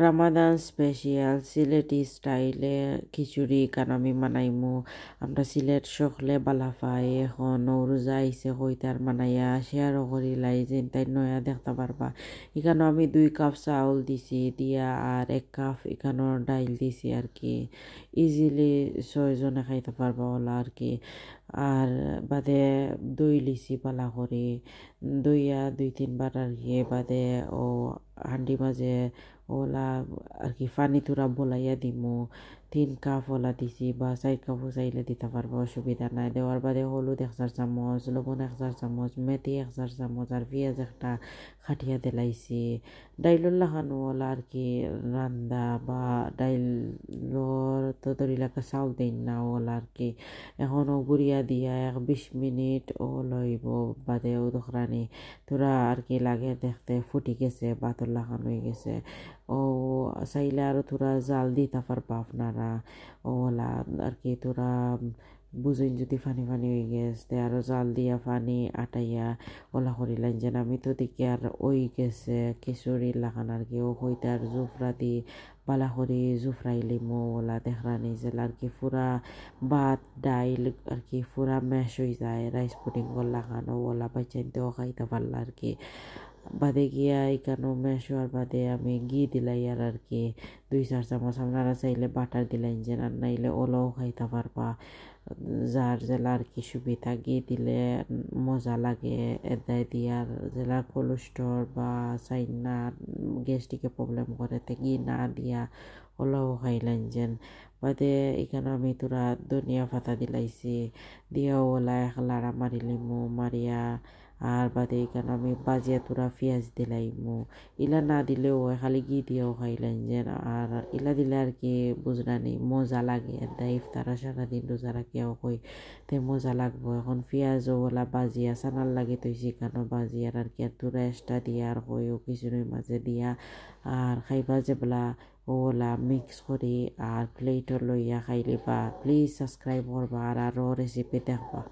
Ramadan special Sylheti স্টাইলে খিচুড়ি কারণ আমি মানাইমু আমরা সিলেট সকলে বালা পাই এখন নৌরোজা আইসে হইতার মানাইয়া শেয়ারও করিলাই যে তাই নয়া দেখতে পারবা এখানে আমি 2 কাপ চাউল দিছি দিয়া আর 1 কাপ এখানে ডাইল দিছি আর কি ইজিলি 6 জনে খাইতে পারবা ওলা আর কি আর বাদে দই লিছি পালা করি দইয়া 2-3 বার আর কি বাদে ও হান্ডি মাঝে ওলা আর কি পানি তুরা বলাইয়া দিমু 3 কাপ ওলা দিছি বা 4 কাপও চাইলে দিতে পারবো অসুবিধা নাই দেওয়ার বাদে হলুদ 1 4 চামচ লবণ 1 4 চামচ মেথি 1 4 চামচ আর পেঁয়াজ একটা খাটিয়া দিলাইছি ডাইলর লাগানো ওলা আর কি রান্দা বা ডাইলর তো ধরিলাকা চাউল দিন না ওলা আর কি এখন ও গুড়িয়া দিয়া 20 মিনিট ও লইব বাদে ও দোকরানি তোরা আর কি লাগে দেখতে ফুটি গেছে বাতর লাগানো হয়ে গেছে ও চাইলে আরো তোরা জাল দিতে পারবা আপনারা ওলা আর কি তোরা বুঝইন যদি ফানি ফানি হয়ে গেছে আরো জাল দিয়া ফানি আটাইয়া ওলা করিলেন যেন আমি তো দেখি আর ওই গেছে খিচুড়ি লাগান আর কি ও হইতে আর জুফরা দি বালা করি জুফরাইলি মো ওলা দেখরানি যে আর কি পুরা ভাত ডাইল আর কি পুরা ম্যাশ হয়ে যায় রাইস পুডিং লাগানো ওলা বাচ্চাইতেও খাইতে পারলা আর কি বাদে গিয়া এখানেও ম্যাশ হওয়ার বাদে আমি ঘি দিলাই আর কি 2-4 চামচ আপনারা চাইলে বাটার দিলেন যে আর নাইলে ওলাও খাইতে পারবা যার জেলা আর কি সুবিধা ঘি দিলে মজা লাগে এদাই দিয়ার জেলার কোলেস্ট্রল বা চাইনা গ্যাস্ট্রিকে প্রবলেম করে তে ঘি না দিয়া ওলাও খাইলেন যেন বাদে এখানে আমি তোরা ধনিয়া পাতা দিলাইছি দিয়া ওলা লাড়া মারিলিমু মারিয়া আর বাদে এখানে আমি বাজিয়া তোরা পেঁয়াজ দিলাইমু ইলা না দিলেও হয় খালি ঘি দিয়েও খাইলেন যেন আর ইলা দিলে আর কি বুঝলানি মজা লাগে তাই ইফতারা সারাদিন রোজা রাখিয়াও কই তে মজা লাগবো এখন পেঁয়াজও ওলা বাজিয়া সানার লাগে তো সেখানে বাজিয়ার আর কি আর তোরা এক্সট্রা দিয়া আর কইও কিছুর মাঝে দিয়া আর খাইবা যেবেলা ওলা মিক্স করি আর প্লেটও লইয়া খাইলিবা প্লিজ সাবস্ক্রাইব করবা আর আরও রেসিপি দেখবা।